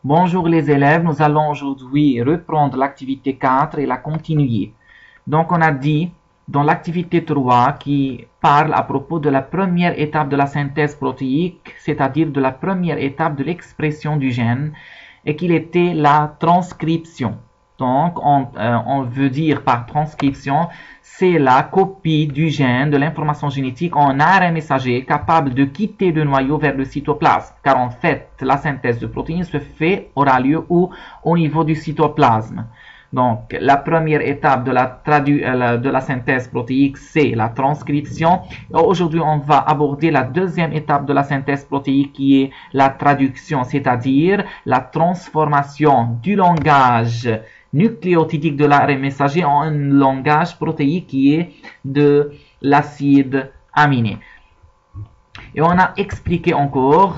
Bonjour les élèves, nous allons aujourd'hui reprendre l'activité 4 et la continuer. Donc on a dit dans l'activité 3 qui parle à propos de la première étape de la synthèse protéique, c'est-à-dire de la première étape de l'expression du gène, et qu'il était la transcription. Donc on veut dire par transcription, c'est la copie du gène de l'information génétique en ARN messager capable de quitter le noyau vers le cytoplasme. Car en fait, la synthèse de protéines aura lieu au niveau du cytoplasme. Donc, la première étape de la synthèse protéique, c'est la transcription. Aujourd'hui, on va aborder la deuxième étape de la synthèse protéique qui est la traduction, c'est-à-dire la transformation du langage nucléotidique de l'ARN messager en un langage protéique qui est de l'acide aminé. Et on a expliqué encore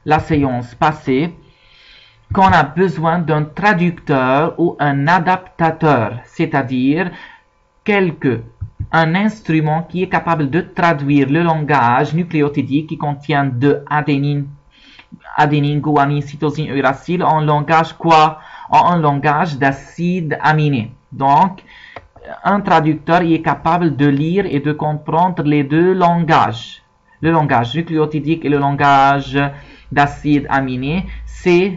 la séance passée qu'on a besoin d'un traducteur ou un adaptateur, c'est-à-dire un instrument qui est capable de traduire le langage nucléotidique qui contient de adénine, guanine, cytosine, uracile en langage quoi? En un langage d'acide aminé. Donc, un traducteur est capable de lire et de comprendre les deux langages. Le langage nucléotidique et le langage d'acide aminé, ce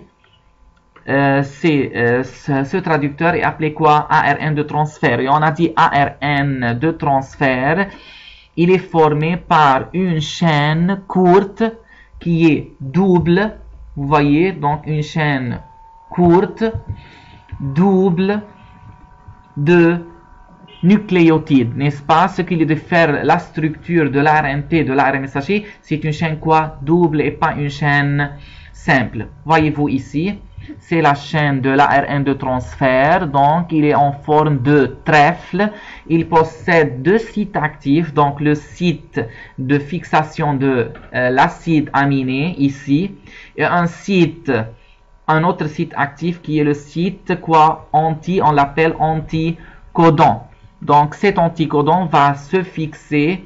traducteur est appelé quoi? ARN de transfert. Et on a dit ARN de transfert, il est formé par une chaîne courte qui est double. Vous voyez, donc une chaîne courte, double de nucléotides, n'est-ce pas? Ce qui diffère la structure de l'ARNT de l'ARN messager, c'est une chaîne quoi? Double et pas une chaîne simple. Voyez-vous ici, c'est la chaîne de l'ARN de transfert, donc il est en forme de trèfle. Il possède deux sites actifs, donc le site de fixation de l'acide aminé ici, et un autre site actif qui est le site quoi? On l'appelle anticodon. Donc cet anticodon va se fixer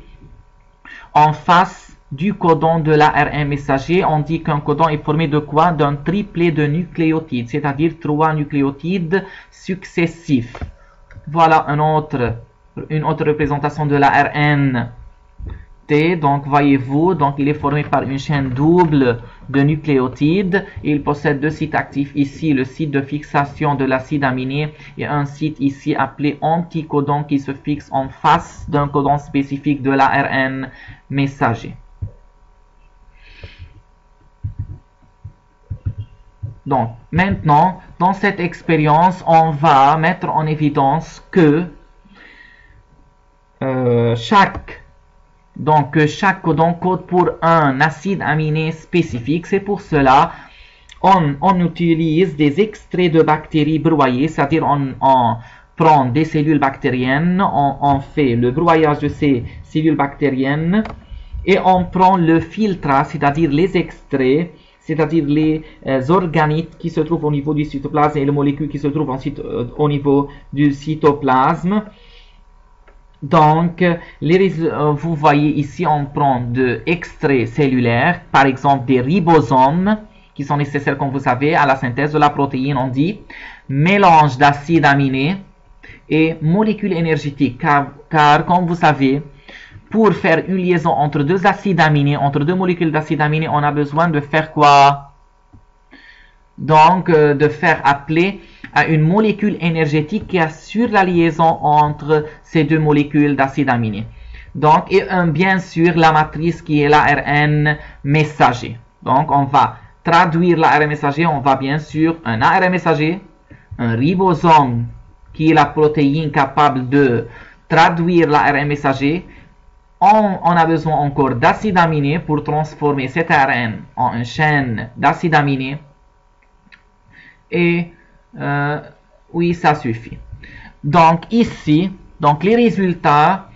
en face du codon de l'ARN messager. On dit qu'un codon est formé de quoi? D'un triplet de nucléotides, c'est-à-dire 3 nucléotides successifs. Voilà une autre représentation de l'ARN. Donc voyez-vous, donc il est formé par une chaîne double de nucléotides. Il possède deux sites actifs ici, le site de fixation de l'acide aminé et un site ici appelé anticodon qui se fixe en face d'un codon spécifique de l'ARN messager. Donc maintenant, dans cette expérience, on va mettre en évidence que chaque codon code pour un acide aminé spécifique. C'est pour cela on utilise des extraits de bactéries broyées, c'est-à-dire on prend des cellules bactériennes, on fait le broyage de ces cellules bactériennes et on prend le filtrat, c'est-à-dire les extraits, c'est-à-dire les organites qui se trouvent au niveau du cytoplasme et les molécules qui se trouvent au niveau du cytoplasme. Donc, vous voyez ici, on prend de extraits cellulaires, par exemple des ribosomes, qui sont nécessaires, comme vous savez, à la synthèse de la protéine. On dit mélange d'acides aminés et molécules énergétiques, car comme vous savez, pour faire une liaison entre deux acides aminés, entre deux molécules d'acides aminés, on a besoin de faire quoi? Donc, de faire appeler à une molécule énergétique qui assure la liaison entre ces deux molécules d'acide aminé. Donc, et bien sûr, la matrice qui est l'ARN messager. Donc, on va traduire l'ARN messager. On va bien sûr un ARN messager, un ribosome qui est la protéine capable de traduire l'ARN messager. On a besoin encore d'acide aminé pour transformer cet ARN en une chaîne d'acide aminé. Et oui, ça suffit. Donc ici, les résultats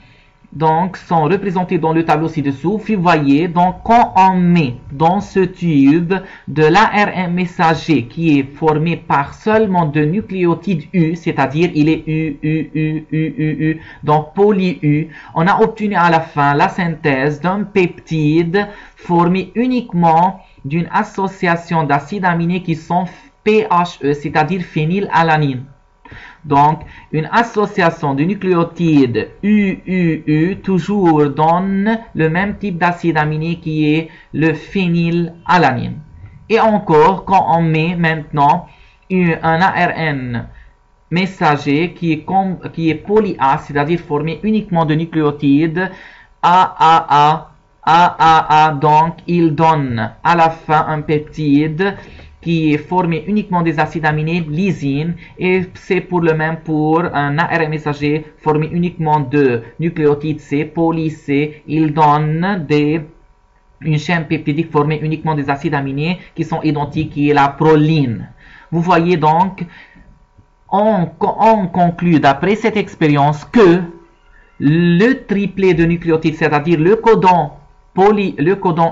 sont représentés dans le tableau ci-dessous. Vous voyez, donc quand on met dans ce tube de l'ARN messager qui est formé par seulement de nucléotides U, c'est-à-dire il est U, donc poly-U, on a obtenu à la fin la synthèse d'un peptide formé uniquement d'une association d'acides aminés qui sont PHE, c'est-à-dire phénylalanine. Donc, une association de nucléotides UUU toujours donne le même type d'acide aminé qui est le phénylalanine. Et encore, quand on met maintenant un ARN messager qui est poly-A, c'est-à-dire formé uniquement de nucléotides AAA, donc il donne à la fin un peptide qui est formé uniquement des acides aminés lysine, et c'est pour le même pour un ARN messager formé uniquement de nucléotides C, poly-C, il donne une chaîne peptidique formée uniquement des acides aminés qui sont identiques, qui est la proline. Vous voyez donc, on conclut d'après cette expérience que le triplet de nucléotides, c'est-à-dire le codon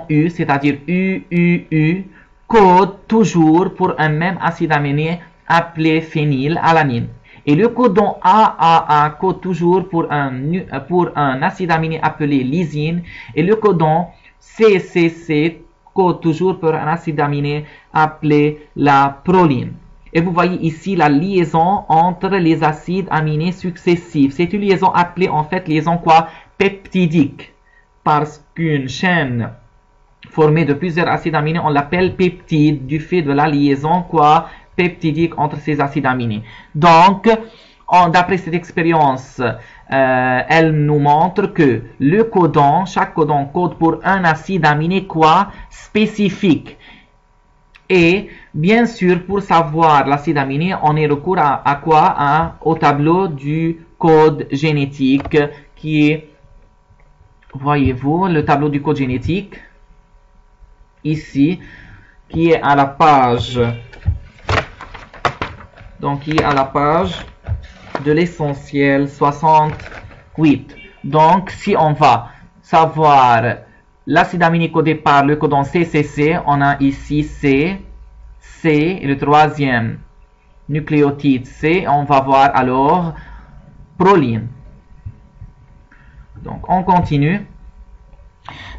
U, c'est-à-dire UUU, code toujours pour un même acide aminé appelé phénylalanine. Et le codon AAA code toujours pour un acide aminé appelé lysine. Et le codon CCC code toujours pour un acide aminé appelé la proline. Et vous voyez ici la liaison entre les acides aminés successifs. C'est une liaison appelée en fait liaison quoi? Peptidique. Parce qu'une chaîne formée de plusieurs acides aminés, on l'appelle peptide du fait de la liaison quoi? Peptidique entre ces acides aminés. Donc, d'après cette expérience, elle nous montre que le codon, chaque codon code pour un acide aminé quoi? Spécifique. Et bien sûr, pour savoir l'acide aminé, on est recours à quoi? Au tableau du code génétique qui est, voyez-vous, le tableau du code génétique ici, qui est à la page, donc qui est à la page de l'essentiel 68. Donc, si on va savoir l'acide aminé codé par le codon CCC, on a ici C, et le troisième nucléotide C, on va voir alors proline. Donc, on continue.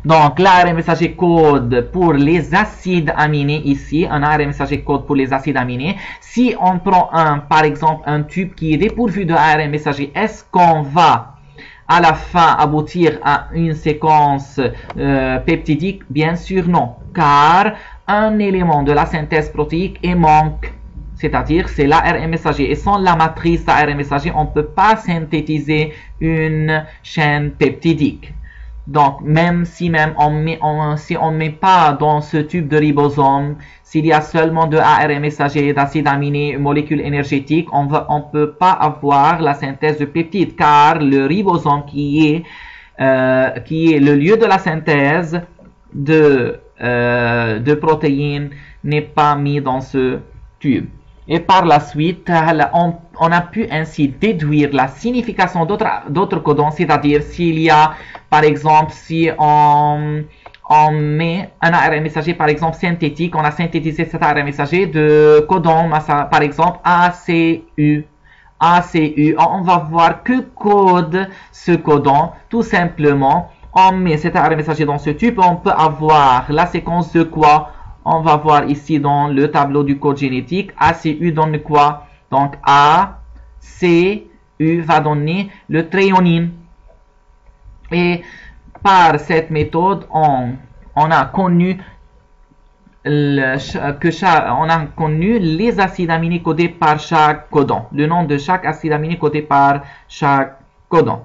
Donc, l'ARN messager code pour les acides aminés ici, un ARN messager code pour les acides aminés. Si on prend par exemple, un tube qui est dépourvu de ARN messager, est-ce qu'on va à la fin aboutir à une séquence peptidique? Bien sûr non, car un élément de la synthèse protéique est manque, c'est-à-dire c'est l'ARN messager, et sans la matrice ARN messager, on ne peut pas synthétiser une chaîne peptidique. Donc, même si on ne met pas dans ce tube de ribosome, s'il y a seulement de ARN messager, d'acides aminés, molécules énergétiques, on ne peut pas avoir la synthèse de peptides, car le ribosome qui est le lieu de la synthèse de protéines n'est pas mis dans ce tube. Et par la suite, on a pu ainsi déduire la signification d'autres codons, c'est-à-dire s'il y a, par exemple, si on met un ARN messager, par exemple, synthétique, on a synthétisé cet ARN messager de codon, par exemple, ACU. On va voir que code ce codon. Tout simplement, on met cet ARN messager dans ce tube, on peut avoir la séquence de quoi? On va voir ici dans le tableau du code génétique, ACU donne quoi? Donc ACU va donner le thréonine. Et par cette méthode, on a connu les acides aminés codés par chaque codon. Le nom de chaque acide aminé codé par chaque codon.